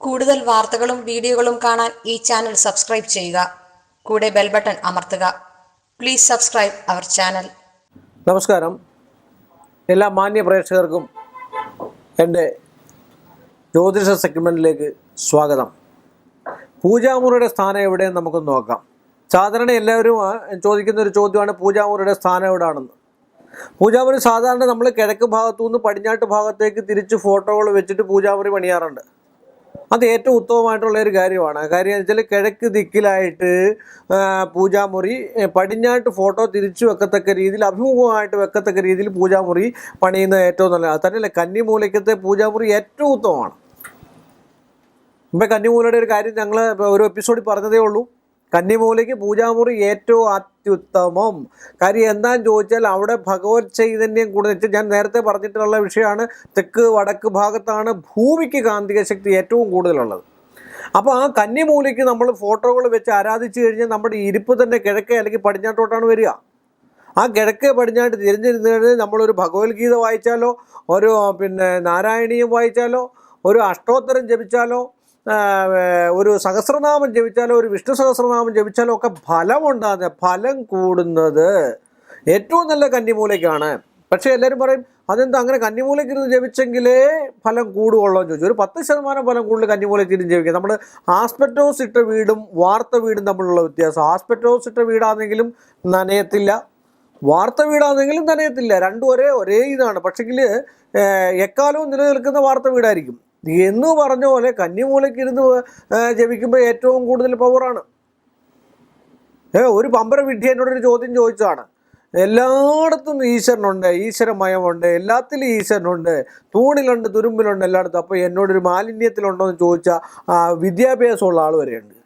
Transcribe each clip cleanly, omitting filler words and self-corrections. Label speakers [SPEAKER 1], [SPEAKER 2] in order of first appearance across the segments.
[SPEAKER 1] കൂടുതൽ വാർത്തകളും വീഡിയോകളും കാണാൻ ഈ ചാനൽ സബ്സ്ക്രൈബ് ചെയ്യുക. കൂടെ ബെൽ ബട്ടൺ അമർത്തുക. Please subscribe our channel.
[SPEAKER 2] നമസ്കാരം. എല്ലാ മാന്യ പ്രേക്ഷകർക്കും എൻ്റെ ജ്യോതിഷ സെഗ്മെൻറ്റിലേക്ക് സ്വാഗതം. പൂജാമുറിയുടെ സ്ഥാനം എവിടെയെന്ന് നമുക്കൊന്ന് നോക്കാം. സാധാരണ എല്ലാവരും ചോദിക്കുന്ന ഒരു ചോദ്യമാണ് പൂജാമുറിയുടെ സ്ഥാനം എവിടെയാണെന്ന്. പൂജാമുറി സാധാരണ നമ്മൾ കിഴക്ക് ഭാഗത്തു നിന്ന് പടിഞ്ഞാട്ട് ഭാഗത്തേക്ക് തിരിച്ച് ഫോട്ടോകൾ വെച്ചിട്ട് പൂജാമുറി പണിയാറുണ്ട്. അത് ഏറ്റവും ഉത്തമമായിട്ടുള്ള ഒരു കാര്യമാണ്. കാര്യം എന്ന് വെച്ചാൽ കിഴക്ക് ദിക്കിലായിട്ട് പൂജാമുറി പടിഞ്ഞാട്ട് ഫോട്ടോ തിരിച്ചു വെക്കത്തക്ക രീതിയിൽ അഭിമുഖമായിട്ട് വെക്കത്തക്ക രീതിയിൽ പൂജാമുറി പണിയുന്നത് ഏറ്റവും നല്ലതാണ്. തന്നെയല്ല കന്നിമൂലയ്ക്കത്തെ പൂജാമുറി ഏറ്റവും ഉത്തമമാണ്. ഇപ്പം കന്നിമൂലയുടെ ഒരു കാര്യം ഞങ്ങൾ ഒരു എപ്പിസോഡിൽ പറഞ്ഞതേ ഉള്ളൂ. കന്നിമൂലയ്ക്ക് പൂജാമുറി ഏറ്റവും അത്യുത്തമം. കാര്യം എന്താണെന്ന് ചോദിച്ചാൽ അവിടെ ഭഗവത് ചൈതന്യം കൂടുതൽ, ഞാൻ നേരത്തെ പറഞ്ഞിട്ടുള്ള വിഷയമാണ്, തെക്ക് വടക്ക് ഭാഗത്താണ് ഭൂമിക്ക് കാന്തിക ശക്തി ഏറ്റവും കൂടുതലുള്ളത്. അപ്പോൾ ആ കന്നിമൂലയ്ക്ക് നമ്മൾ ഫോട്ടോകൾ വെച്ച് ആരാധിച്ചു കഴിഞ്ഞാൽ നമ്മുടെ ഇരിപ്പ് തന്നെ കിഴക്കേ അല്ലെങ്കിൽ പടിഞ്ഞാട്ടോട്ടാണ് വരിക. ആ കിഴക്കേ പടിഞ്ഞാട്ട് തിരിഞ്ഞിരുന്ന് കഴിഞ്ഞാൽ നമ്മളൊരു ഭഗവത്ഗീത വായിച്ചാലോ, ഒരു നാരായണീയം വായിച്ചാലോ, ഒരു അഷ്ടോത്തരം ജപിച്ചാലോ, ഒരു സഹസ്രനാമം ജപിച്ചാലോ, ഒരു വിഷ്ണു സഹസ്രനാമം ജപിച്ചാലോ ഒക്കെ ഫലമുണ്ടാകുന്നത്, ഫലം കൂടുന്നത് ഏറ്റവും നല്ല കന്നിമൂലയ്ക്കാണ്. പക്ഷേ എല്ലാവരും പറയും അതെന്താ അങ്ങനെ കന്നിമൂലയ്ക്ക് ഇരുന്ന് ജപിച്ചെങ്കിലേ ഫലം കൂടുകയുള്ളൂ എന്ന് ചോദിച്ചു. ഒരു 10% ഫലം കൂടുതൽ കന്നിമൂലയ്ക്ക് ഇരുന്ന് ജപിക്കുക. നമ്മൾ ആസ്പെറ്റോസ് ഇട്ട വീടും വാർത്ത വീടും തമ്മിലുള്ള വ്യത്യാസം. ആസ്പെറ്റോസ് ഇട്ട വീടാണെങ്കിലും നനയത്തില്ല, വാർത്ത വീടാണെങ്കിലും നനയത്തില്ല. രണ്ടും ഒരേ ഇതാണ്. പക്ഷെങ്കിൽ എക്കാലവും നിലനിൽക്കുന്ന വാർത്ത വീടായിരിക്കും. എന്ന് പറഞ്ഞ പോലെ കന്നിമൂലയ്ക്ക് ഇരുന്ന് ജപിക്കുമ്പോൾ ഏറ്റവും കൂടുതൽ പവറാണ്. ഒരു പമ്പര വിഡ്ഢി എന്നോടൊരു ചോദ്യം ചോദിച്ചതാണ്. എല്ലായിടത്തും ഈശ്വരനുണ്ട്, ഈശ്വരമയമുണ്ട്, എല്ലാത്തിലും ഈശ്വരനുണ്ട്, തൂണിലുണ്ട്, തുരുമ്പിലുണ്ട്, എല്ലായിടത്തും. അപ്പോൾ എന്നോടൊരു മാലിന്യത്തിലുണ്ടോ എന്ന് ചോദിച്ചാൽ വിദ്യാഭ്യാസമുള്ള ആൾ വരെയുണ്ട്.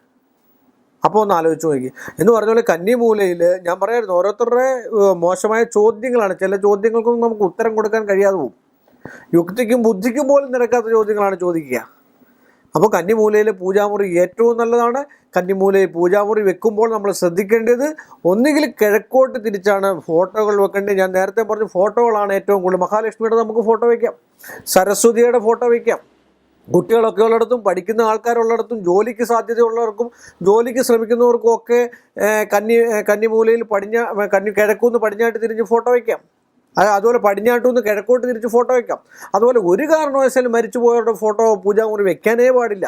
[SPEAKER 2] അപ്പോൾ ഒന്ന് ആലോചിച്ച് നോക്കി. എന്ന് പറഞ്ഞ പോലെ കന്നിമൂലയിൽ ഞാൻ പറയായിരുന്നു, ഓരോരുത്തരുടെ മോശമായ ചോദ്യങ്ങളാണ്. ചില ചോദ്യങ്ങൾക്കൊന്നും നമുക്ക് ഉത്തരം കൊടുക്കാൻ കഴിയാതെ പോകും. യുക്തിക്കും ബുദ്ധിക്കും പോലും നിരക്കാത്ത ചോദ്യങ്ങളാണ് ചോദിക്കുക. അപ്പോൾ കന്നിമൂലയിൽ പൂജാമുറി ഏറ്റവും നല്ലതാണ്. കന്നിമൂലയിൽ പൂജാമുറി വെക്കുമ്പോൾ നമ്മൾ ശ്രദ്ധിക്കേണ്ടത് ഒന്നുകിൽ കിഴക്കോട്ട് തിരിച്ചാണ് ഫോട്ടോകൾ വെക്കേണ്ടത്. ഞാൻ നേരത്തെ പറഞ്ഞു ഫോട്ടോകളാണ് ഏറ്റവും കൂടുതൽ. മഹാലക്ഷ്മിയുടെ നമുക്ക് ഫോട്ടോ വയ്ക്കാം, സരസ്വതിയുടെ ഫോട്ടോ വയ്ക്കാം. കുട്ടികളൊക്കെ ഉള്ളിടത്തും, പഠിക്കുന്ന ആൾക്കാരുള്ളിടത്തും, ജോലിക്ക് സാധ്യതയുള്ളവർക്കും ജോലിക്ക് ശ്രമിക്കുന്നവർക്കും ഒക്കെ കന്നിമൂലയിൽ കിഴക്കുനിന്ന് പടിഞ്ഞാട്ട് തിരിഞ്ഞ് ഫോട്ടോ വയ്ക്കാം. അതുപോലെ പടിഞ്ഞാട്ടുനിന്ന് കിഴക്കോട്ട് തിരിച്ച് ഫോട്ടോ വയ്ക്കാം. അതുപോലെ ഒരു കാരണവശാലും മരിച്ചുപോയവരുടെ ഫോട്ടോ പൂജാമുറി വെക്കാനേ പാടില്ല.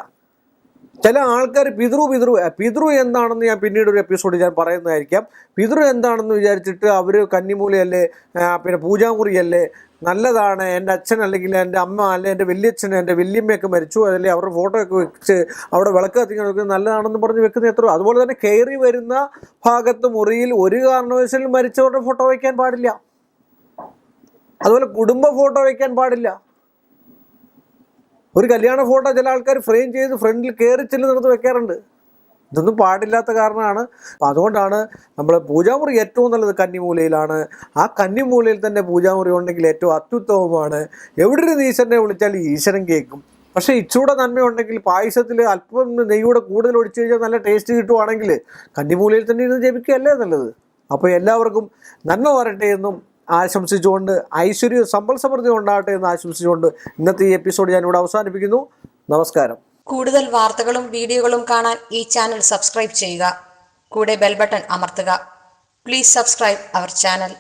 [SPEAKER 2] ചില ആൾക്കാർ പിതൃ എന്താണെന്ന് ഞാൻ പിന്നീട് ഒരു എപ്പിസോഡിൽ ഞാൻ പറയുന്നതായിരിക്കാം. പിതൃ എന്താണെന്ന് വിചാരിച്ചിട്ട് അവർ കന്നിമൂലയല്ലേ പൂജാമുറിയല്ലേ നല്ലതാണ്, എൻ്റെ അച്ഛൻ അല്ലെങ്കിൽ എൻ്റെ അമ്മ അല്ലെങ്കിൽ എൻ്റെ വലിയച്ഛൻ എൻ്റെ വല്യമ്മയൊക്കെ മരിച്ചു, അതല്ലേ അവരുടെ ഫോട്ടോ ഒക്കെ വെച്ച് അവിടെ വിളക്ക് കത്തിക്കാൻ വെക്കുന്നത് നല്ലതാണെന്ന് പറഞ്ഞ് വെക്കുന്ന എത്രയോ. അതുപോലെ തന്നെ കയറി വരുന്ന ഭാഗത്ത് മുറിയിൽ ഒരു കാരണവശാലും മരിച്ചവരുടെ ഫോട്ടോ വയ്ക്കാൻ പാടില്ല. അതുപോലെ കുടുംബ ഫോട്ടോ വയ്ക്കാൻ പാടില്ല. ഒരു കല്യാണ ഫോട്ടോ ചില ആൾക്കാർ ഫ്രെയിം ചെയ്ത് ഫ്രണ്ടിൽ കയറി ചെല്ലുന്നിടത്ത് വെക്കാറുണ്ട്. ഇതൊന്നും പാടില്ലാത്ത കാരണമാണ്. അപ്പം അതുകൊണ്ടാണ് നമ്മൾ പൂജാമുറി ഏറ്റവും നല്ലത് കന്നിമൂലയിലാണ്. ആ കന്നിമൂലയിൽ തന്നെ പൂജാമുറി ഉണ്ടെങ്കിൽ ഏറ്റവും അത്യുത്തമമാണ്. എവിടെ ഒരു ഈശ്വരനെ വിളിച്ചാൽ ഈശ്വരൻ കേൾക്കും. പക്ഷേ ഇച്ചൂടെ നന്മയുണ്ടെങ്കിൽ പായസത്തിൽ അല്പം നെയ്യൂടെ കൂടുതൽ ഒഴിച്ചു കഴിഞ്ഞാൽ നല്ല ടേസ്റ്റ് കിട്ടുവാണെങ്കിൽ കന്നിമൂലയിൽ തന്നെ ഇരുന്ന് ജപിക്കുകയല്ലേ നല്ലത്. അപ്പോൾ എല്ലാവർക്കും നന്മ വരട്ടെ എന്നും ആശംസിച്ചുകൊണ്ട്, ഐശ്വര്യ സമ്പൽ സമൃദ്ധി ഉണ്ടാകട്ടെ എന്ന് ആശംസിച്ചുകൊണ്ട് ഇന്നത്തെ ഈ എപ്പിസോഡ് ഞാനിവിടെ അവസാനിപ്പിക്കുന്നു. നമസ്കാരം.
[SPEAKER 1] കൂടുതൽ വാർത്തകളും വീഡിയോകളും കാണാൻ ഈ ചാനൽ സബ്സ്ക്രൈബ് ചെയ്യുക. കൂടെ ബെൽ ബട്ടൺ അമർത്തുക. Please subscribe our channel.